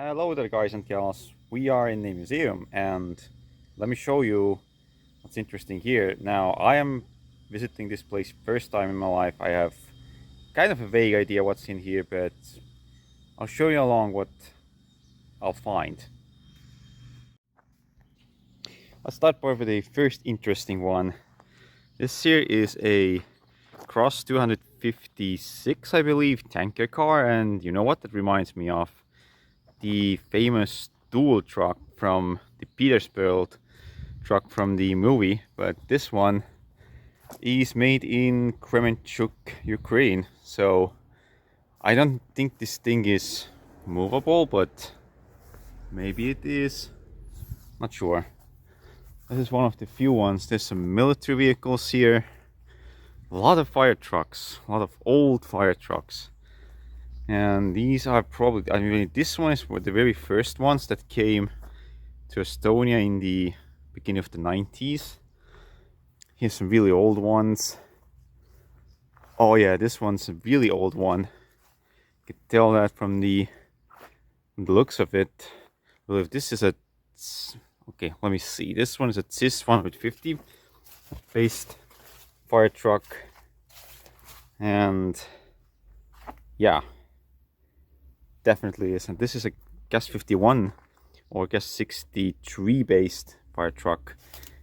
Hello there guys and gals, we are in the museum and let me show you what's interesting here. Now I am visiting this place first time in my life. I have kind of a vague idea what's in here, but I'll show you along what I'll find. I'll start by with the first interesting one. This here is a Cross 256 I believe tanker car, and you know what that reminds me of? The famous dual truck from the Petersburg truck from the movie, but this one is made in Kremenchuk, Ukraine. So I don't think this thing is movable, but maybe it is. Not sure. This is one of the few ones. There's some military vehicles here. A lot of fire trucks, a lot of old fire trucks. And these are probably, I mean, this one is the very first ones that came to Estonia in the beginning of the 90s. Here's some really old ones. Oh yeah, this one's a really old one. You can tell that from the looks of it. Well, if this is a, okay, let me see. This one is a CIS 150 based fire truck. And yeah, definitely is. And this is a gas 51 or gas 63 based fire truck.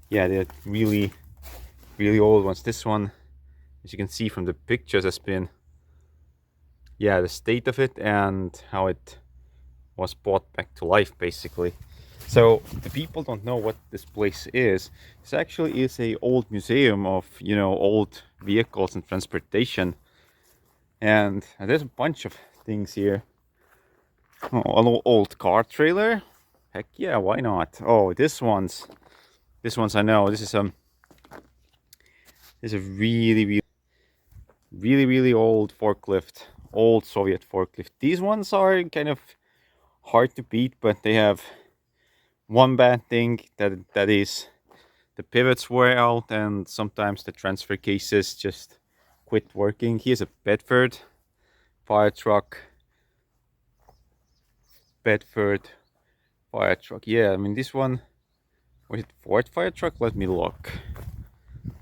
Yeah, they're really old ones. This one, as you can see from the pictures, has been, yeah, the state of it and how it was brought back to life basically. So the people don't know what this place is. This actually is a old museum of, you know, old vehicles and transportation. And there's a bunch of things here. Oh, an old car trailer. Heck yeah, why not? Oh, this one's I know. This is a really old forklift, old Soviet forklift. These ones are kind of hard to beat, but they have one bad thing, that is the pivots wear out and sometimes the transfer cases just quit working. Here's a Bedford fire truck. Bedford fire truck. Yeah, I mean, this one, was it Ford fire truck? Let me look.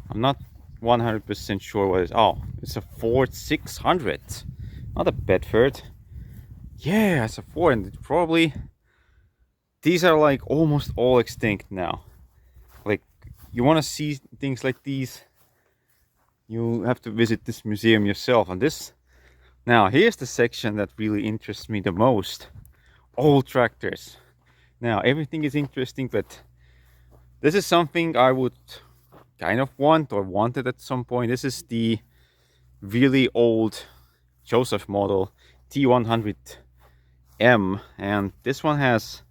I'm not 100% sure what it is. Oh, it's a Ford 600, not a Bedford. Yeah, it's a Ford, and probably these are like almost all extinct now. Like, you want to see things like these, you have to visit this museum yourself. And this, now here's the section that really interests me the most. Old tractors. Now everything is interesting, but this is something I would kind of want or wanted at some point. This is the really old Joseph model T100M, and this one has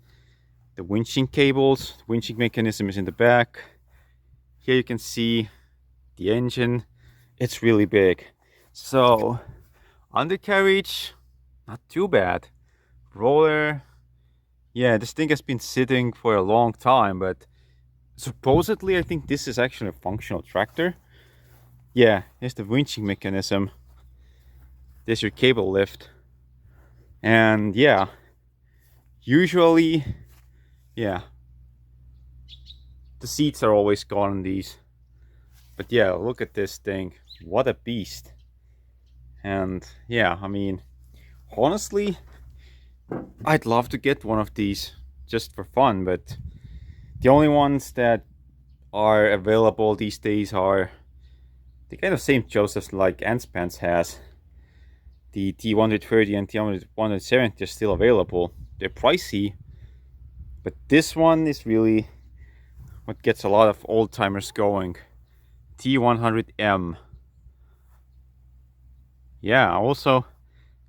the winching cables. The winching mechanism is in the back. Here you can see the engine. It's really big. So undercarriage, not too bad. Roller, yeah, this thing has been sitting for a long time, but supposedly I think this is actually a functional tractor. Yeah, here's the winching mechanism. There's your cable lift. And yeah, usually, yeah, the seats are always gone on these. But yeah, look at this thing. What a beast. And yeah, I mean, honestly, I'd love to get one of these just for fun, but the only ones that are available these days are the kind of St. Joseph's like Anspans has. The T130 and T170 are still available. They're pricey, but this one is really what gets a lot of old timers going. T100M. Yeah, also,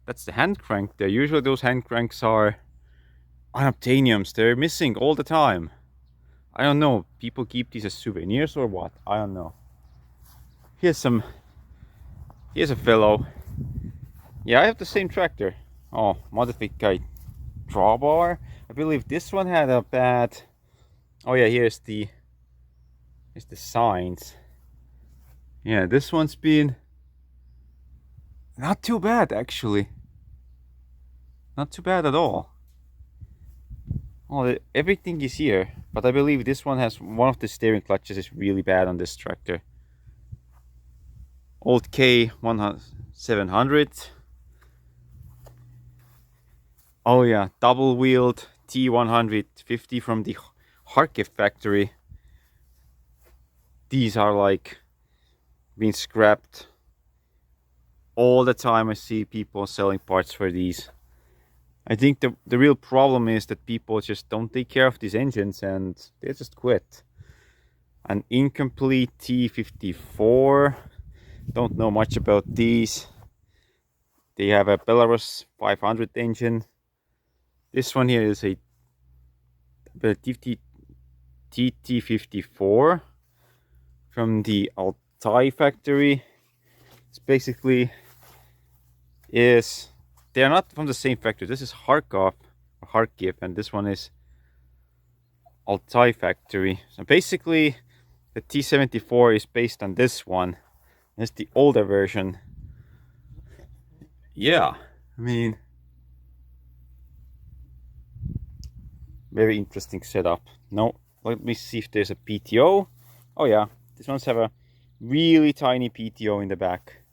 that's the hand crank there. Usually those hand cranks are unobtainiums. They're missing all the time. I don't know, people keep these as souvenirs or what? I don't know. Here's a fellow. Yeah, I have the same tractor. Oh, modified drawbar. I believe this one had a bad, oh yeah, here's the signs. Yeah, this one's been not too bad actually. Not too bad at all. Oh, everything is here, but I believe this one has one of the steering clutches is really bad on this tractor. Old K700. Oh yeah, double-wheeled T150 from the Kharkiv factory. These are like being scrapped all the time. I see people selling parts for these. I think the real problem is that people just don't take care of these engines and they just quit. An incomplete T54. Don't know much about these. They have a Belarus 500 engine. This one here is a TT54 from the Altai factory. It's basically they're not from the same factory. This is Kharkiv, and this one is Altai factory. So basically the T74 is based on this one. It's the older version. Yeah, I mean, very interesting setup. No, let me see if there's a PTO. Oh yeah, these ones have a really tiny PTO in the back.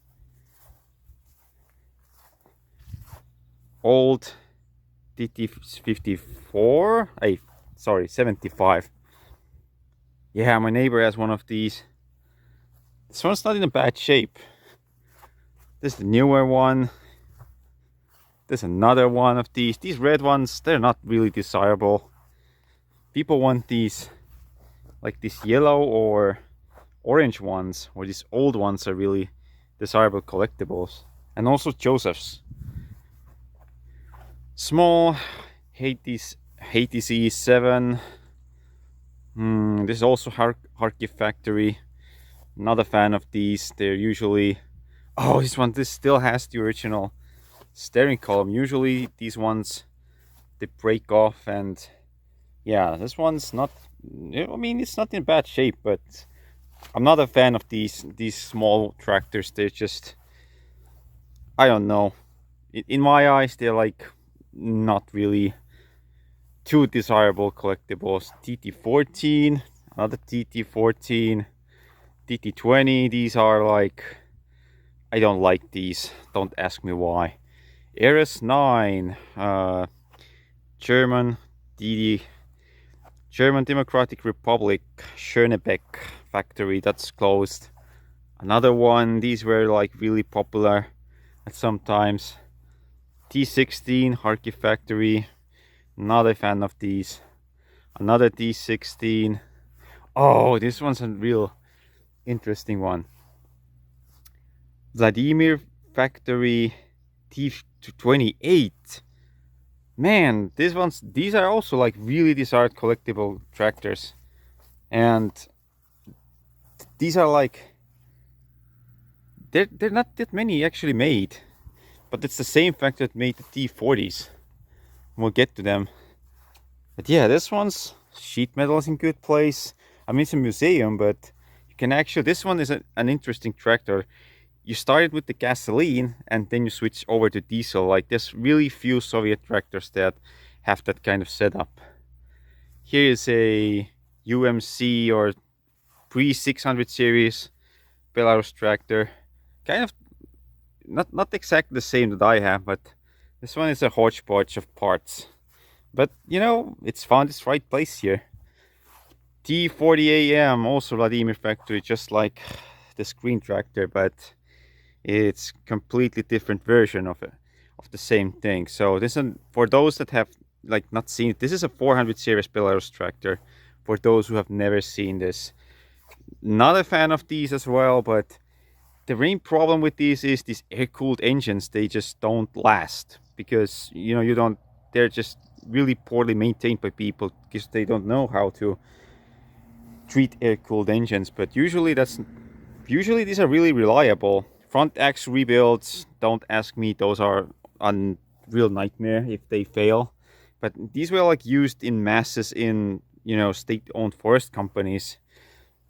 Old TT54, sorry, 75. Yeah, my neighbor has one of these. This one's not in a bad shape. This is the newer one. There's another one of these. These red ones, they're not really desirable. People want these, like these yellow or orange ones, or these old ones are really desirable collectibles. And also Joseph's. Small Hades E7. This is also Kharkiv factory. Not a fan of these. They're usually... Oh, this still has the original steering column. Usually these ones, they break off, and yeah, this one's not... I mean, it's not in bad shape, but I'm not a fan of these small tractors. They're just... I don't know. In my eyes, they're like not really too desirable collectibles. TT14, another TT14, TT20. These are like, I don't like these. Don't ask me why. RS9, German Democratic Republic, Schönebeck factory, that's closed. Another one. These were like really popular at some times. T16, Kharkiv factory. Not a fan of these. Another T16. Oh, this one's a real interesting one. Vladimir factory T28. Man, these are also like really desired collectible tractors. And these are like, they're not that many actually made. But it's the same factory that made the T40s. We'll get to them. But yeah, this one's sheet metal is in good place. I mean, it's a museum, but you can actually... This one is an interesting tractor. You started with the gasoline and then you switch over to diesel. Like, there's really few Soviet tractors that have that kind of setup. Here is a UMC or pre-600 series Belarus tractor. Kind of not exactly the same that I have, but this one is a hodgepodge of parts. But you know, it's found its right place here. T40AM, also Vladimir factory, just like the screen tractor, but it's completely different version of the same thing. So this is, for those that have like not seen it, this is a 400 series Belarus tractor. For those who have never seen this, not a fan of these as well, but the main problem with these is these air-cooled engines. They just don't last because, you know, they're just really poorly maintained by people because they don't know how to treat air-cooled engines. But usually these are really reliable. Front axle rebuilds, don't ask me, those are a real nightmare if they fail. But these were like used in masses in, you know, state-owned forest companies.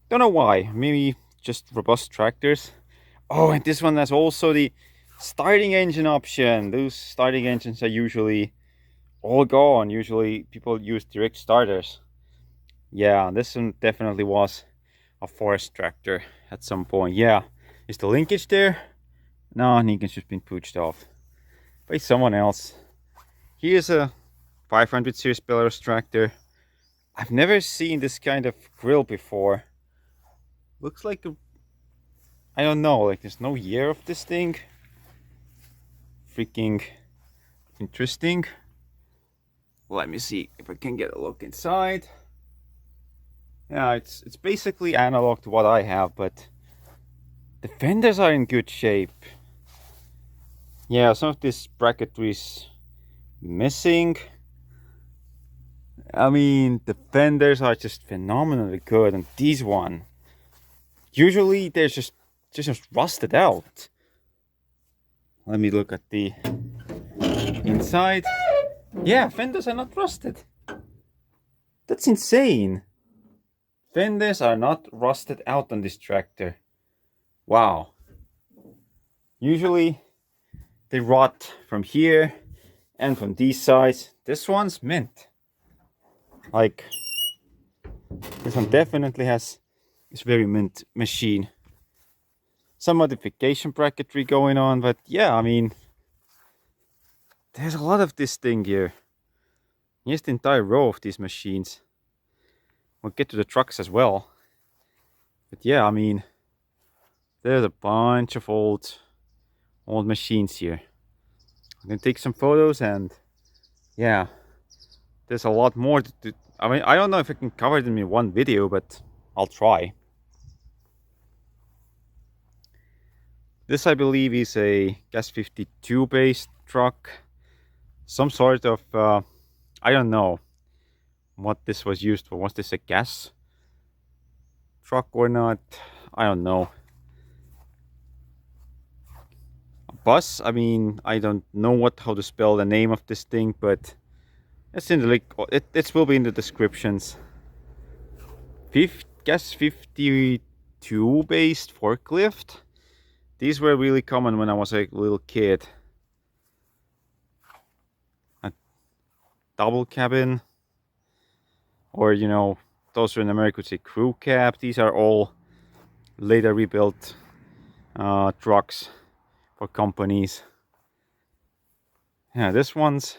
Don't know why, maybe just robust tractors. Oh, and this one has also the starting engine option. Those starting engines are usually all gone. Usually people use direct starters. Yeah, this one definitely was a forest tractor at some point. Yeah, is the linkage there? No, linkage has been pooched off by someone else. Here's a 500 series Belarus tractor. I've never seen this kind of grill before. Looks like a, I don't know, like there's no year of this thing. Freaking interesting. Let me see if I can get a look inside. Yeah, it's basically analog to what I have, but the fenders are in good shape. Yeah, some of this bracketry is missing. I mean, the fenders are just phenomenally good, and these one, usually they're just rusted out. Let me look at the inside. Yeah, fenders are not rusted. That's insane. Fenders are not rusted out on this tractor. Wow. Usually they rot from here and from these sides. This one's mint. Like, this one definitely has this very mint machine. Some modification bracketry going on, but yeah, I mean, there's a lot of this thing here. Here's the entire row of these machines. We'll get to the trucks as well. But yeah, I mean, there's a bunch of old machines here. I'm gonna take some photos, and yeah, there's a lot more to do. I mean, I don't know if I can cover them in one video, but I'll try. This, I believe, is a gas 52 based truck. Some sort of, I don't know what this was used for. Was this a gas truck or not? I don't know. A bus, I mean, I don't know how to spell the name of this thing, but it's in the link. It will be in the descriptions. Gas 52 based forklift. These were really common when I was a little kid. A double cabin, or you know, those who in America would say crew cab. These are all later rebuilt trucks for companies. Yeah, this one's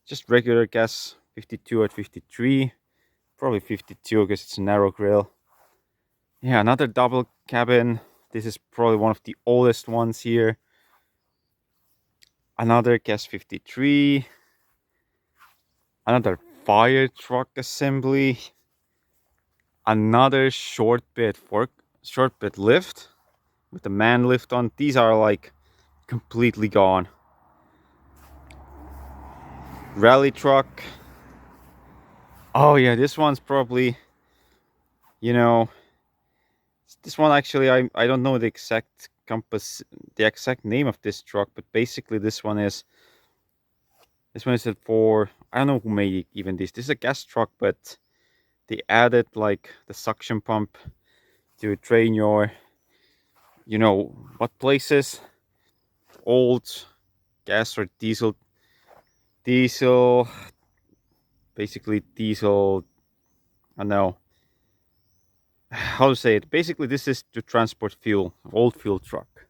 just regular gas 52 at 53, probably 52 because it's a narrow grill. Yeah, another double cabin. This is probably one of the oldest ones here. Another gas 53. Another fire truck assembly. Another short bed lift with the man lift on. These are like completely gone. Rally truck. Oh yeah, this one's probably, you know, this one actually I don't know the exact name of this truck, but basically this one is for, I don't know who made even this. This is a gas truck, but they added like the suction pump to drain your, you know what places, old gas or diesel, basically diesel, I don't know how to say it. Basically this is to transport fuel, old fuel truck.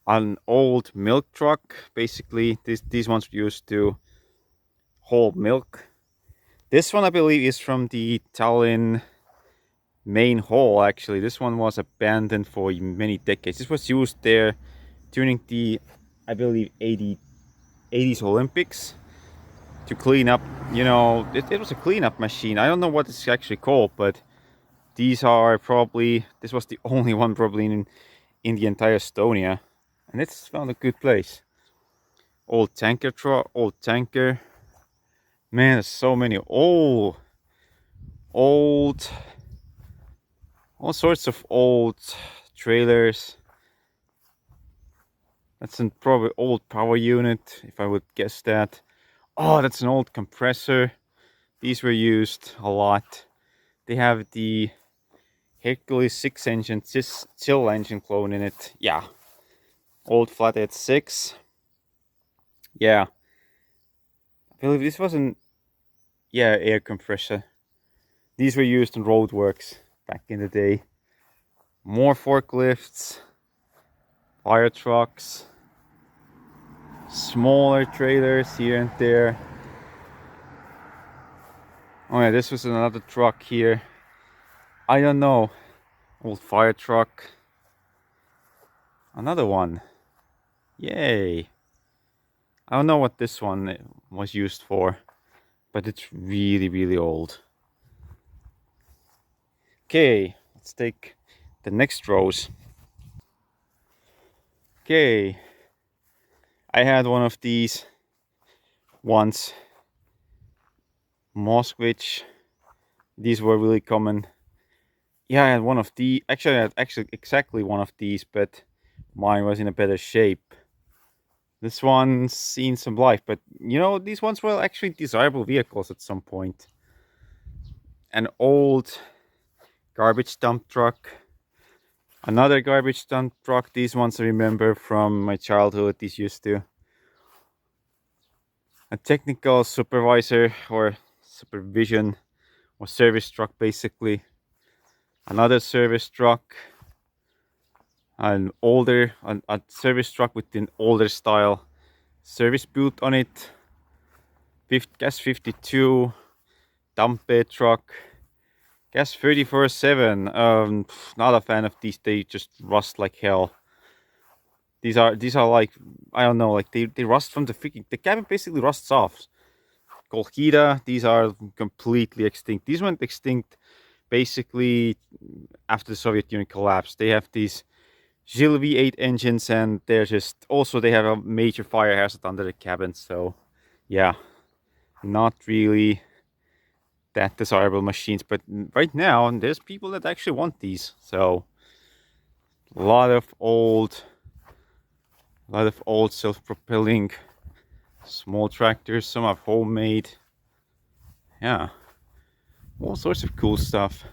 An old milk truck, basically these ones used to haul milk. This one I believe is from the Tallinn main hall. Actually, this one was abandoned for many decades. This was used there during the, I believe, 80s Olympics to clean up, you know, it was a cleanup machine. I don't know what it's actually called, but these are probably, this was the only one probably in the entire Estonia, and it's found a good place. Old tanker truck, old tanker. Man, there's so many old, all sorts of old trailers. That's a probably old power unit, if I would guess that. Oh, that's an old compressor. These were used a lot. They have the Hercules 6 engine, chill engine clone in it. Yeah, old flathead 6. Yeah, believe this wasn't, yeah, air compressor. These were used in roadworks back in the day. More forklifts, fire trucks, smaller trailers here and there. Oh yeah, this was another truck here. I don't know. Old fire truck. Another one. Yay. I don't know what this one was used for, but it's really, really old. Okay, let's take the next rows. Okay, I had one of these once. Moskvich. These were really common. Yeah, I had one of the. Actually, I had exactly one of these, but mine was in a better shape. This one's seen some life, but you know, these ones were actually desirable vehicles at some point. An old garbage dump truck. Another garbage dump truck. These ones I remember from my childhood. These used to. A technical supervisor or supervision or service truck, basically. Another service truck. A service truck with an older style service boot on it. Gas 52 dump bed truck. Gas 34/7. Not a fan of these. They just rust like hell. These are like, I don't know, like they rust from the cabin basically rusts off. Kolkita, these are completely extinct. These went extinct basically after the Soviet Union collapsed. They have these Gil V8 engines, and they're just also they have a major fire hazard under the cabin. So yeah, not really that desirable machines. But right now there's people that actually want these. So a lot of old self-propelling small tractors. Some are homemade. Yeah, all sorts of cool stuff.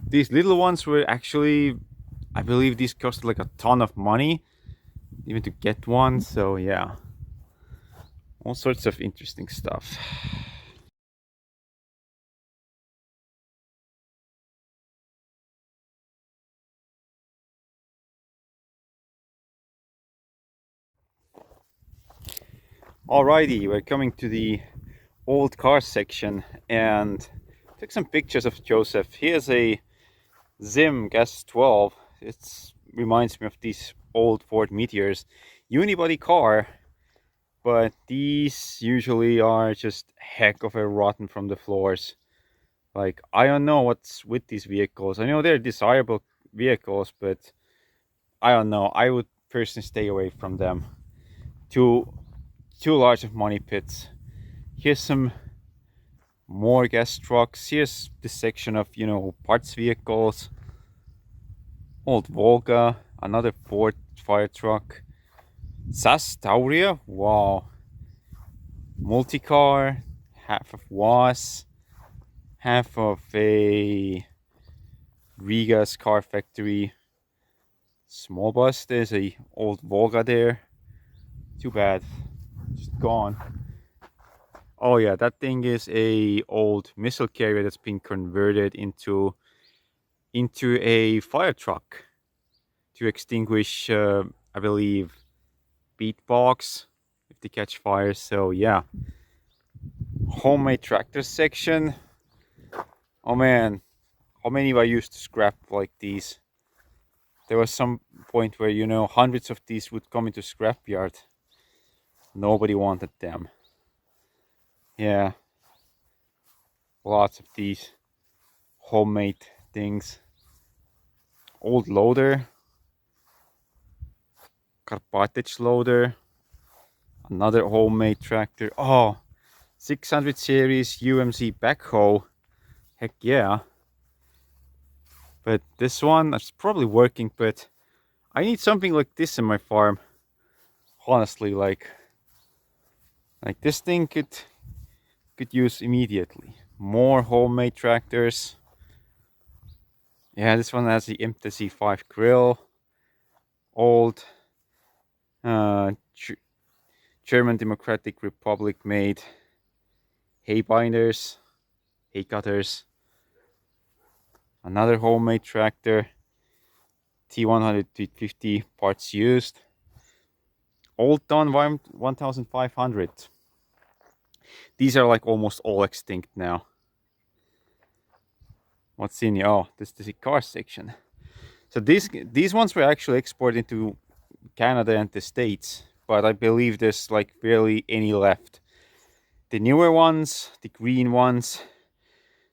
These little ones were actually, I believe these cost like a ton of money even to get one. So yeah, all sorts of interesting stuff. Alrighty, we're coming to the old car section and took some pictures of Joseph. Here's a Zim Gas 12. It reminds me of these old Ford Meteors. Unibody car, but these usually are just heck of a rotten from the floors. Like, I don't know what's with these vehicles. I know they're desirable vehicles, but I don't know. I would personally stay away from them. Too large of money pits. Here's some more gas trucks. Here's this section of, you know, parts vehicles. Old Volga, another Ford fire truck. SAS Tauria, wow. Multicar, half of Was, half of a Riga's car factory. Small bus, there's a old Volga there. Too bad, just gone. Oh yeah, that thing is a old missile carrier that's been converted into a fire truck to extinguish, I believe, beatbox if they catch fire. So yeah, homemade tractor section. Oh man, how many I used to scrap like these? There was some point where, you know, hundreds of these would come into scrapyard. Nobody wanted them. Yeah, lots of these homemade things. Old loader, Karpatich loader, another homemade tractor. Oh, 600 series UMC backhoe. Heck yeah. But this one is probably working, but I need something like this in my farm. Honestly, like this thing could use immediately. More homemade tractors. Yeah, this one has the MTC5 grill. Old uh, German Democratic Republic made. hay binders, hay cutters. Another homemade tractor, T150 parts used. Old Don 1500. These are like almost all extinct now. What's in here? Oh, this is the car section. So these ones were actually exported to Canada and the States, but I believe there's like barely any left. The newer ones, the green ones,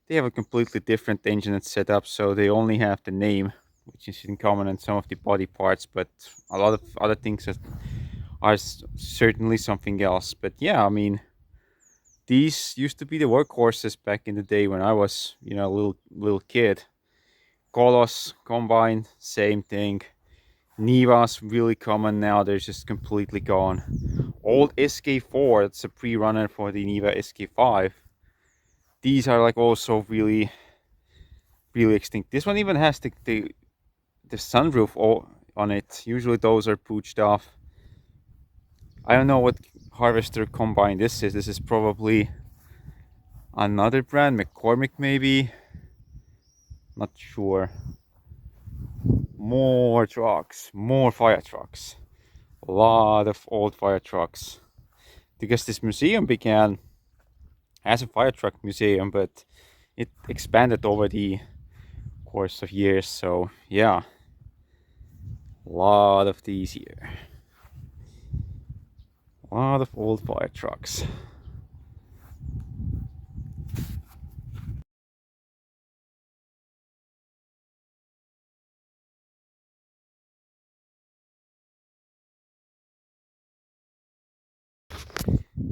they have a completely different engine and setup, so they only have the name, which is in common in some of the body parts, but a lot of other things are certainly something else. But yeah, I mean, these used to be the workhorses back in the day when I was, you know, a little kid. Colos, Combine, same thing. Nivas, really common now, they're just completely gone. Old SK4, it's a pre-runner for the Niva SK5. These are like also really extinct. This one even has the sunroof on it. Usually those are pooched off. I don't know what harvester combine this is. This is probably another brand, McCormick maybe. Not sure. More trucks, more fire trucks. A lot of old fire trucks. Because this museum began as a fire truck museum, but it expanded over the course of years. So yeah, a lot of these here. A lot of old fire trucks.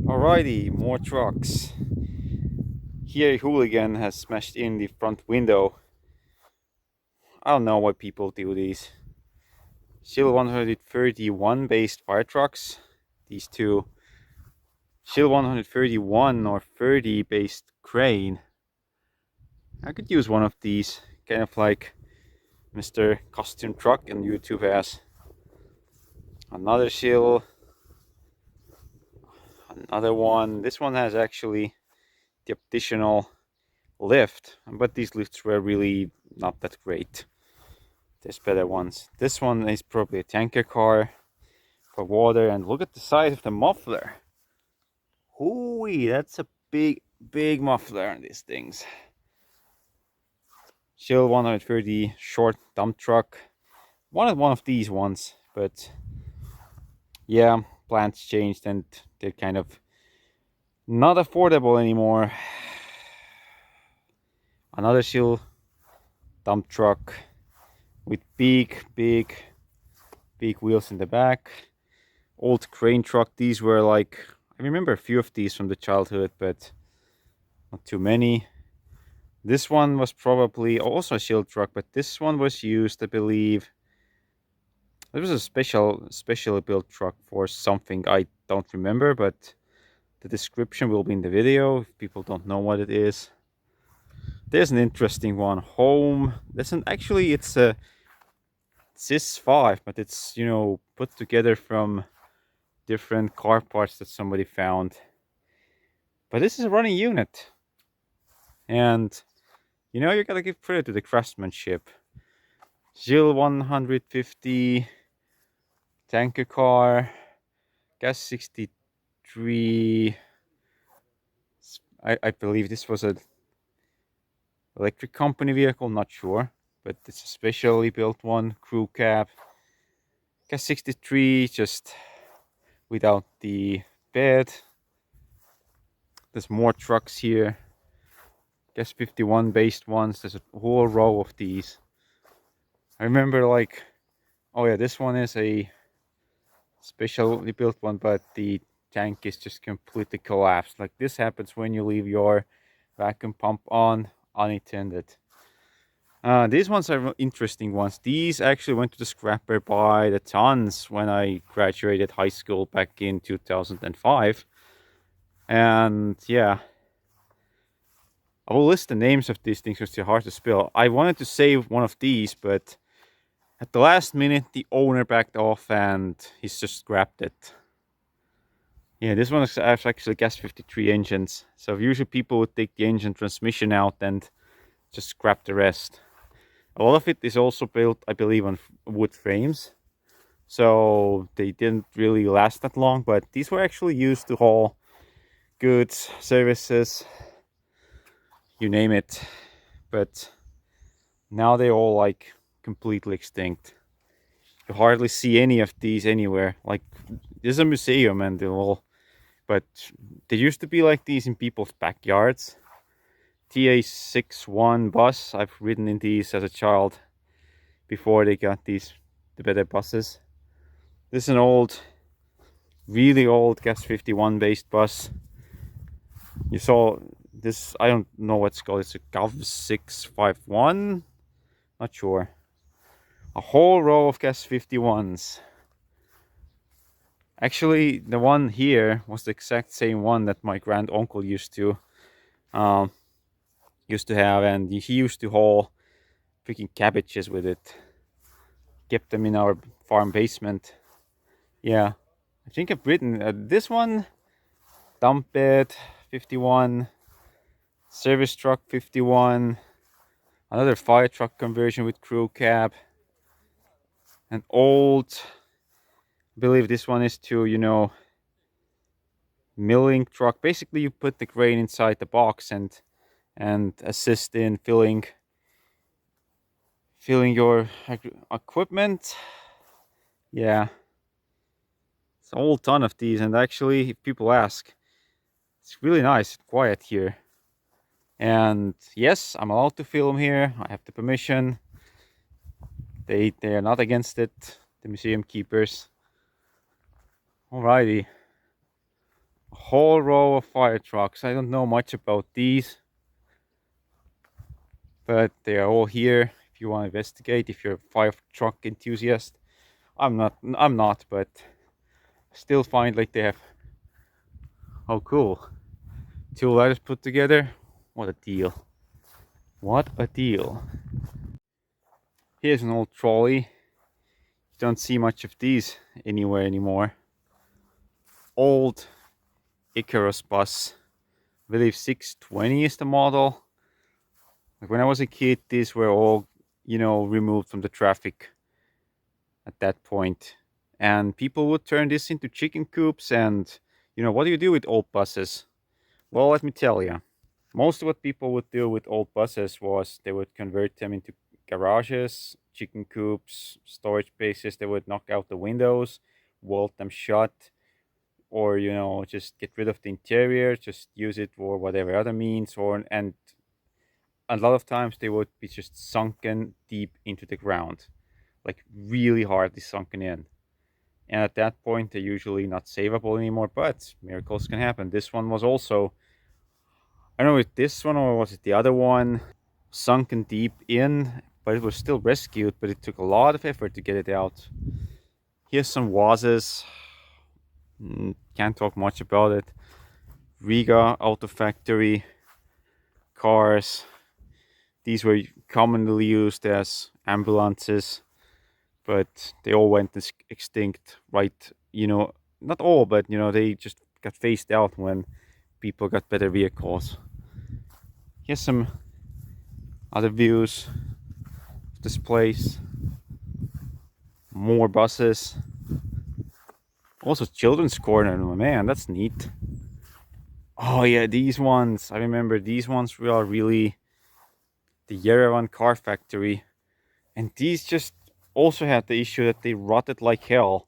Alrighty, more trucks. Here a hooligan has smashed in the front window. I don't know why people do these. Shill 131 based fire trucks. These two. Shill 131 or 30 based crane. I could use one of these, kind of like Mr. Costume Truck on YouTube has. Another Shill. Another one. This one has actually the additional lift, but these lifts were really not that great. There's better ones. This one is probably a tanker car for water, and look at the size of the muffler. Hooey, that's a big muffler on these things. Shill 130 short dump truck. Wanted one of these ones, but yeah, plans changed and they're kind of not affordable anymore. Another Shill dump truck with big wheels in the back. Old crane truck. These were like, I remember a few of these from the childhood, but not too many. This one was probably also a Shill truck, but this one was used, I believe. It was a specially built truck for something I don't remember, but the description will be in the video if people don't know what it is. There's an interesting one. Home. Actually, it's a CIS 5, but it's, you know, put together from different car parts that somebody found. But this is a running unit. And, you know, you gotta give credit to the craftsmanship. Jill 150 tanker car, gas 63. I believe this was a electric company vehicle, not sure, but it's a specially built one. Crew cab, gas 63, just without the bed. There's more trucks here. Gas 51 based ones. There's a whole row of these. I remember, like, oh yeah, this one is a specially built one, but the tank is just completely collapsed. Like, this happens when you leave your vacuum pump on unattended. These ones are interesting ones. These actually went to the scrapper by the tons when I graduated high school back in 2005. And yeah, I will list the names of these things because they're hard to spell. I wanted to save one of these, but at the last minute the owner backed off and he's just scrapped it. Yeah, this one has actually gas 53 engines. So usually people would take the engine transmission out and just scrap the rest. A lot of it is also built, I believe, on wood frames. So they didn't really last that long, but these were actually used to haul goods, services, you name it. But now they're all like completely extinct. You hardly see any of these anywhere. Like, there's a museum and they're all, but there used to be like these in people's backyards. TA61 bus, I've ridden in these as a child before they got these, the better buses. This is an old, really old gas 51 based bus. You saw this, I don't know what's called, it's a Gov 651, not sure. A whole row of gas 51s. Actually, the one here was the exact same one that my grand uncle used to have, and he used to haul freaking cabbages with it. Kept them in our farm basement. Yeah, I think I've written this one, dump bed 51, service truck 51, another fire truck conversion with crew cab, an old, I believe this one is to, you know, milling truck. Basically you put the grain inside the box and assist in filling your equipment. Yeah, it's a whole ton of these, and actually if people ask, it's really nice and quiet here. And yes, I'm allowed to film here, I have the permission. They are not against it, the museum keepers. Alrighty, a whole row of fire trucks. I don't know much about these, but they are all here if you want to investigate, if you're a fire truck enthusiast. I'm not, but still find like they have, oh cool, two ladders put together. What a deal, what a deal. Here's an old trolley. Don't see much of these anywhere anymore. Old Icarus bus, I believe 620 is the model. Like when I was a kid, these were all, you know, removed from the traffic at that point. And people would turn this into chicken coops. And, you know, what do you do with old buses? Well, let me tell you. Most of what people would do with old buses was they would convert them into garages, chicken coops, storage spaces. They would knock out the windows, weld them shut, or, you know, just get rid of the interior, just use it for whatever other means. Or and a lot of times they would be just sunken deep into the ground, like really hardly sunken in. And at that point, they're usually not savable anymore, but miracles can happen. This one was also, I don't know if this one or was it the other one, sunken deep in, but it was still rescued, but it took a lot of effort to get it out. Here's some vases. Can't talk much about it. Riga Auto Factory cars. These were commonly used as ambulances, but they all went extinct, right? You know, not all, but, you know, they just got phased out when people got better vehicles. Here's some other views of this place. More buses. Also children's corner. Oh, man, that's neat. Oh yeah, these ones. I remember these ones were really the Yerevan car factory. And these just also had the issue that they rotted like hell.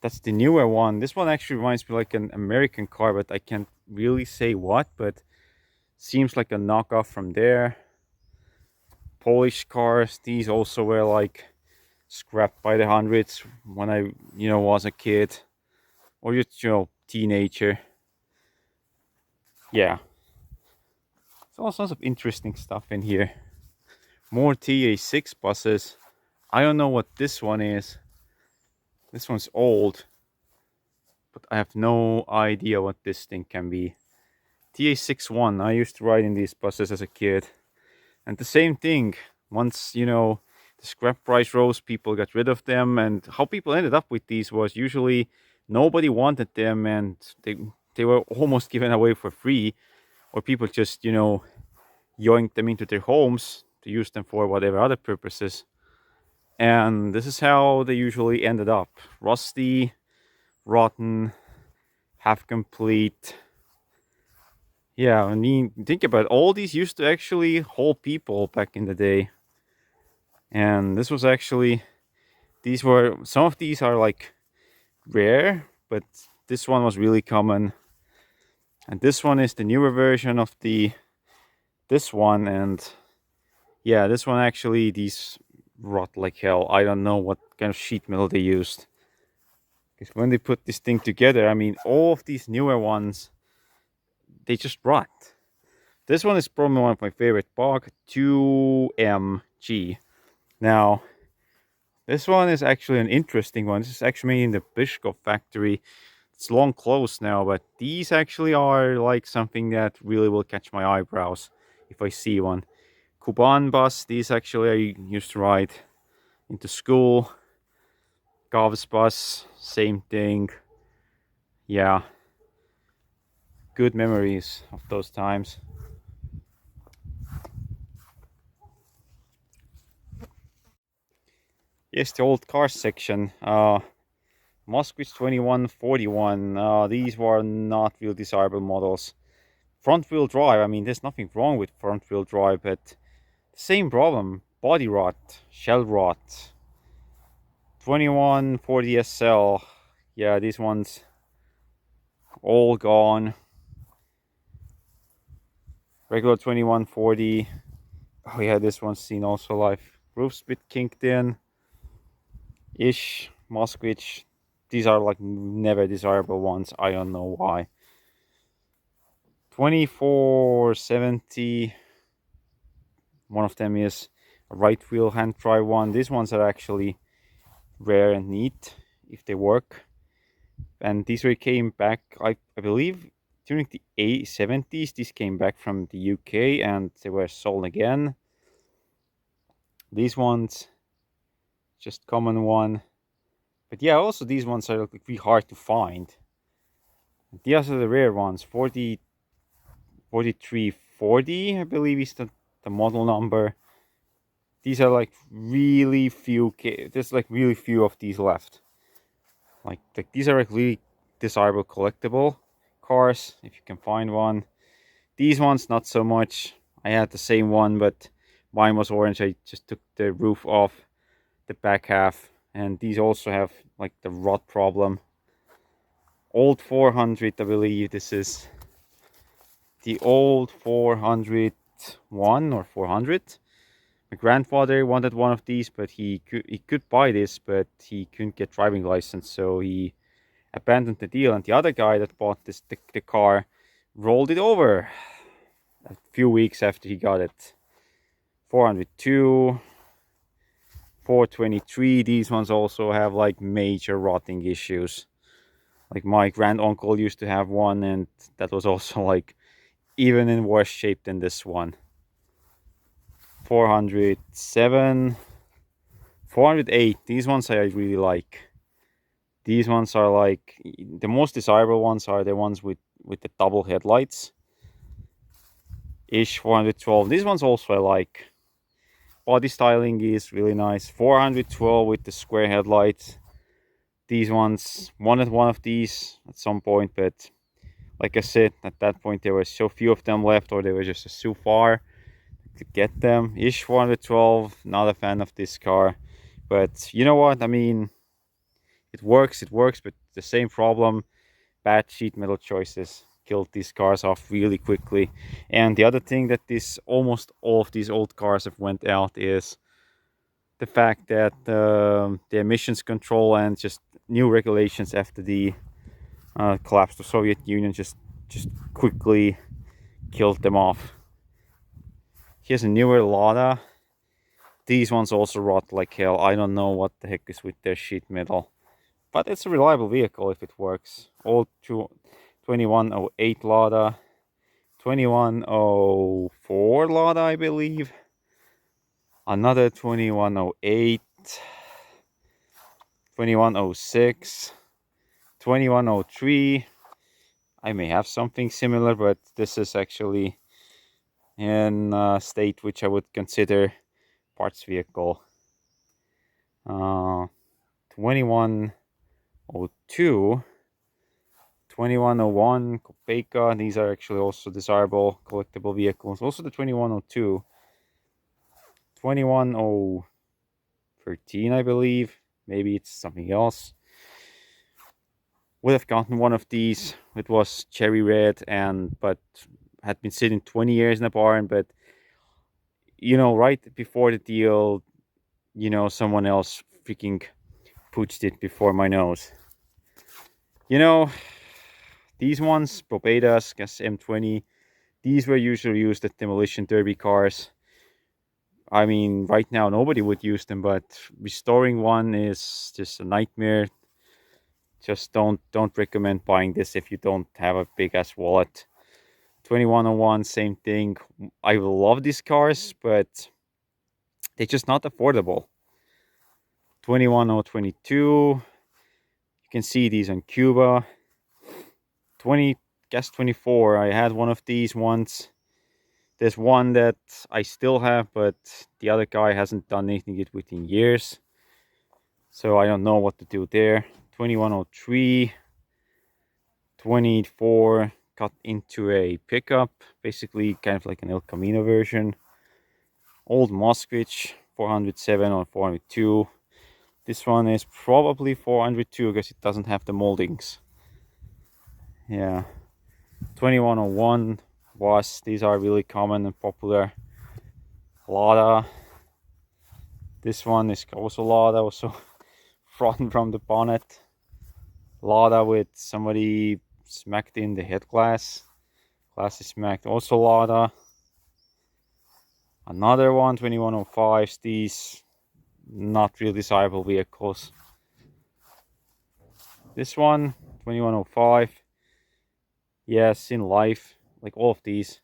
That's the newer one. This one actually reminds me like an American car, but I can't really say what, but seems like a knockoff from there. Polish cars, these also were like scrapped by the hundreds when I, you know, was a kid or just, you know, teenager. Yeah, there's all sorts of interesting stuff in here. More TA6 buses. I don't know what this one is. This one's old, but I have no idea what this thing can be. TA61, I used to ride in these buses as a kid. And the same thing, once, you know, the scrap price rose, people got rid of them. And how people ended up with these was usually nobody wanted them, and they were almost given away for free, or people just, you know, yoinked them into their homes to use them for whatever other purposes. And this is how they usually ended up: rusty, rotten, half complete. Yeah, I mean, think about it. All these used to actually hold people back in the day. And this was actually, these were, some of these are like rare, but this one was really common. And this one is the newer version of this one. And yeah, this one actually, these rot like hell. I don't know what kind of sheet metal they used. Because when they put this thing together, I mean, all of these newer ones, they just rot. This one is probably one of my favorite, Bog 2MG. Now, this one is actually an interesting one. This is actually made in the Bischoff factory. It's long closed now, but these actually are like something that really will catch my eyebrows if I see one. Kuban bus, these actually I used to ride into school. Gov's bus, same thing. Yeah, good memories of those times. Yes, the old car section. Moskvich 2141. These were not real desirable models. Front wheel drive, I mean, there's nothing wrong with front wheel drive, but same problem: body rot, shell rot. 2140 SL, yeah, these ones all gone. Regular 2140, oh yeah, this one's seen also life. Roof's bit kinked in ish. Moskvich, these are like never desirable ones. I don't know why. 2470, one of them is a right wheel hand drive one. These ones are actually rare and neat if they work. And these were came back, I believe, during the 70s. These came back from the UK and they were sold again. These ones, just common one. But yeah, also these ones are like really hard to find. These are the rare ones. 4340, I believe, is the model number. These are like really few. There's like really few of these left. Like these are like really desirable collectible cars if you can find one. These ones not so much. I had the same one, but mine was orange. I just took the roof off, the back half, and these also have like the rot problem. Old 400, I believe this is the old 401 or 400. My grandfather wanted one of these, but he could buy this, but he couldn't get driving license, so he abandoned the deal. And the other guy that bought the car rolled it over a few weeks after he got it. 402, 423. These ones also have like major rotting issues. Like my granduncle used to have one, and that was also like even in worse shape than this one. 407, 408. These ones I really like. These ones are like the most desirable ones are the ones with the double headlights. Ish 412. These ones also I like. Body styling is really nice. 412 with the square headlights. These ones, wanted one of these at some point, but like I said, at that point there were so few of them left, or they were just too far to get them. Ish 412, not a fan of this car. But you know what, I mean, it works, but the same problem: bad sheet metal choices killed these cars off really quickly. And the other thing that almost all of these old cars have went out is the fact that the emissions control and just new regulations after the collapse of the Soviet Union just quickly killed them off. Here's a newer Lada. These ones also rot like hell. I don't know what the heck is with their sheet metal, but it's a reliable vehicle if it works. Old 2108 Lada, 2104 Lada, I believe. Another 2108, 2106. 2103. I may have something similar, but this is actually in a state which I would consider parts vehicle. 2102, 2101, Kopeka. These are actually also desirable collectible vehicles. Also the 2102, 21013, I believe. Maybe it's something else. Would have gotten one of these. It was cherry red, but had been sitting 20 years in a barn. But you know, right before the deal, you know, someone else freaking pooched it before my nose. You know, these ones, Barbados, guess M20, these were usually used at demolition derby cars. I mean, right now nobody would use them, but restoring one is just a nightmare. Just don't recommend buying this if you don't have a big ass wallet. 2101, same thing. I love these cars, but they're just not affordable. 21022, you can see these on Cuba. 24, I had one of these once. There's one that I still have, but the other guy hasn't done anything within years, so I don't know what to do there. 2103, 24 got into a pickup, basically kind of like an El Camino version. Old Moskvich, 407 or 402. This one is probably 402 because it doesn't have the moldings. Yeah. 2101 was, these are really common and popular. Lada. This one is also Lada, also rotten from the bonnet. Lada with somebody smacked in the head glass. Glass is smacked, also Lada. Another one, 2105s, these not really desirable vehicles. This one, 2105. Yes, in life, like all of these.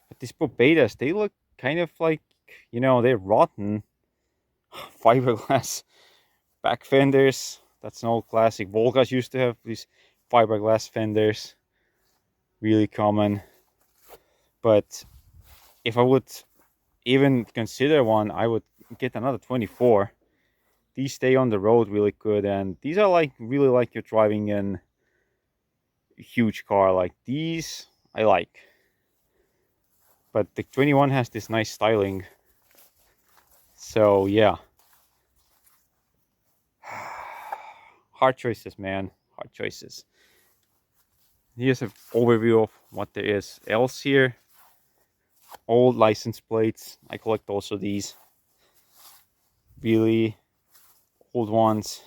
But these Barbados, they look kind of like, you know, they're rotten. Fiberglass back fenders. That's an old classic. Volgas used to have these fiberglass fenders. Really common. But if I would even consider one, I would get another 24. These stay on the road really good, and these are like really like you're driving in a huge car. Like these I like, but the 21 has this nice styling, so yeah. Hard choices, man, hard choices. Here's an overview of what there is else here. Old license plates, I collect also these really old ones.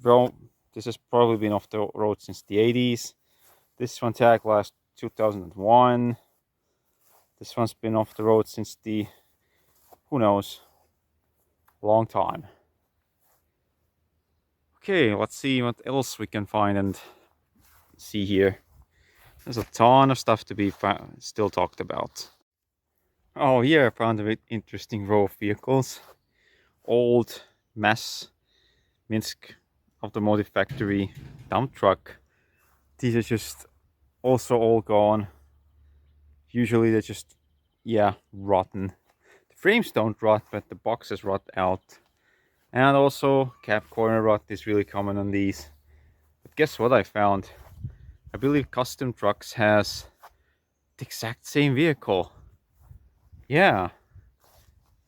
Well, this has probably been off the road since the 80s. This one tag last 2001. This one's been off the road since the, who knows, long time. Okay, let's see what else we can find and see here. There's a ton of stuff to be still talked about. Oh, here I found a bit interesting row of vehicles. Old Mass Minsk Automotive Factory dump truck. These are just also all gone. Usually they're just, yeah, rotten. The frames don't rot, but the boxes rot out. And also cab corner rot is really common on these. But guess what I found? I believe Custom Trucks has the exact same vehicle. Yeah.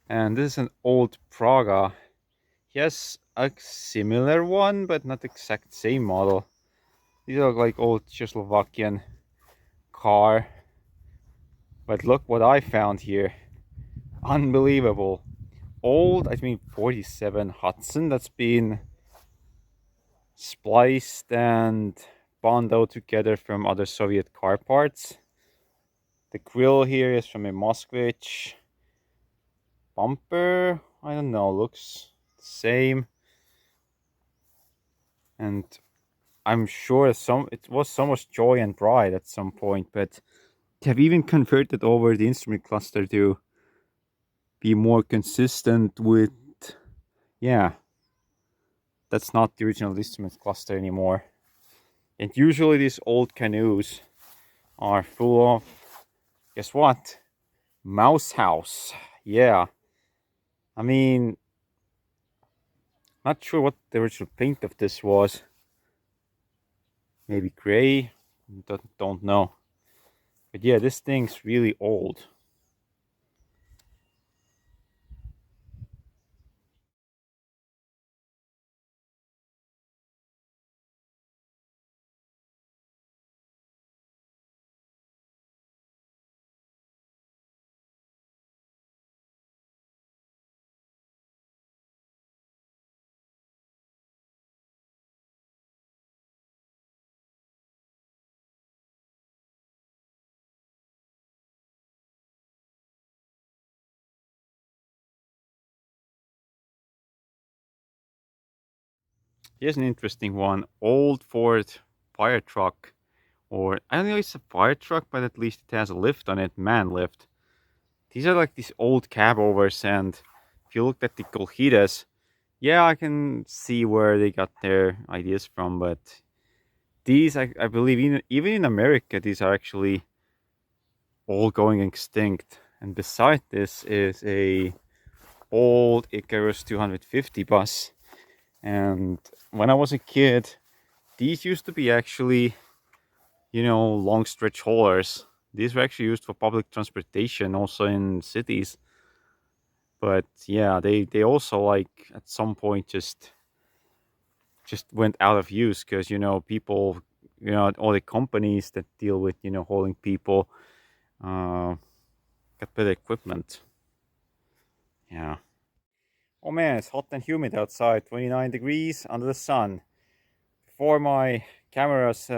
And this is an old Praga. He has a similar one, but not the exact same model. These are like old Czechoslovakian car. But look what I found here. Unbelievable. Old, I mean 47 Hudson that's been spliced and bonded together from other Soviet car parts. The grill here is from a Moskvich. Bumper, I don't know, looks the same. And I'm sure it was so much joy and pride at some point, but they have even converted over the instrument cluster to be more consistent with, yeah, that's not the original instrument cluster anymore. And usually these old canoes are full of, guess what? Mouse house. Yeah. I mean, not sure what the original paint of this was. Maybe gray? Don't know. But yeah, this thing's really old. Here's an interesting one. Old Ford fire truck. Or, I don't know if it's a fire truck, but at least it has a lift on it, man lift. These are like these old cab overs, and if you look at the Colhidas, yeah, I can see where they got their ideas from, but these, I believe, even in America, these are actually all going extinct. And beside this is a old Icarus 250 bus. And when I was a kid, these used to be actually, you know, long stretch haulers. These were actually used for public transportation, also in cities. But yeah, they also, like, at some point just went out of use because, you know, people, you know, all the companies that deal with, you know, hauling people got better equipment. Yeah. Oh man, it's hot and humid outside, 29 degrees under the sun. Before my camera's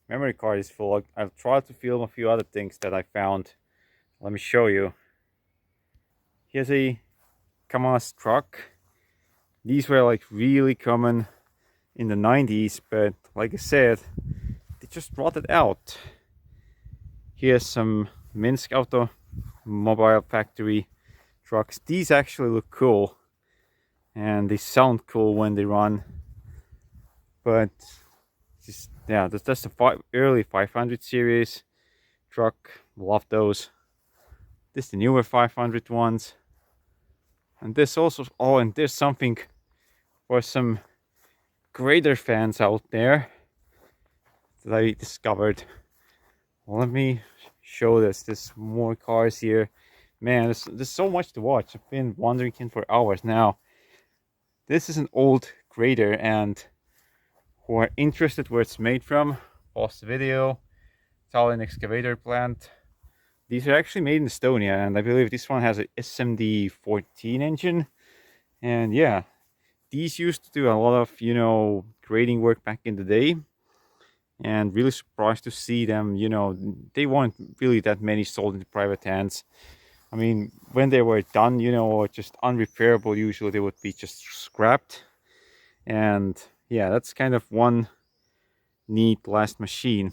memory card is full, I'll try to film a few other things that I found. Let me show you. Here's a Kamaz truck. These were like really common in the 90s, but like I said, they just rotted out. Here's some Minsk Automobile Factory trucks. These actually look cool and they sound cool when they run, but just, yeah, that's the early 500 series truck. Love those. This is the newer 500 ones. And this also, oh, and there's something for some grader fans out there that I discovered. Let me show this. There's more cars here. Man, there's so much to watch. I've been wandering in for hours now. This is an old grader, and who are interested where it's made from, pause the video. Tallinn excavator plant. These are actually made in Estonia, and I believe this one has a SMD14 engine. And yeah, these used to do a lot of, you know, grading work back in the day. And really surprised to see them, you know, they weren't really that many sold into private hands. I mean, when they were done, you know, or just unrepairable, usually they would be just scrapped. And yeah, that's kind of one neat last machine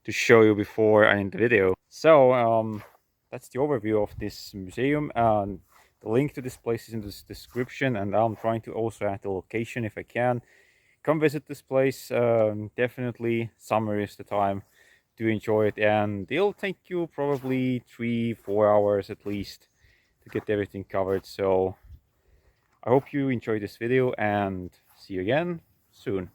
to show you before I end the video. So that's the overview of this museum. The link to this place is in the description, and I'm trying to also add the location if I can. Come visit this place. Definitely summer is the time to enjoy it, and it'll take you probably 3-4 hours at least to get everything covered. So I hope you enjoyed this video, and see you again soon.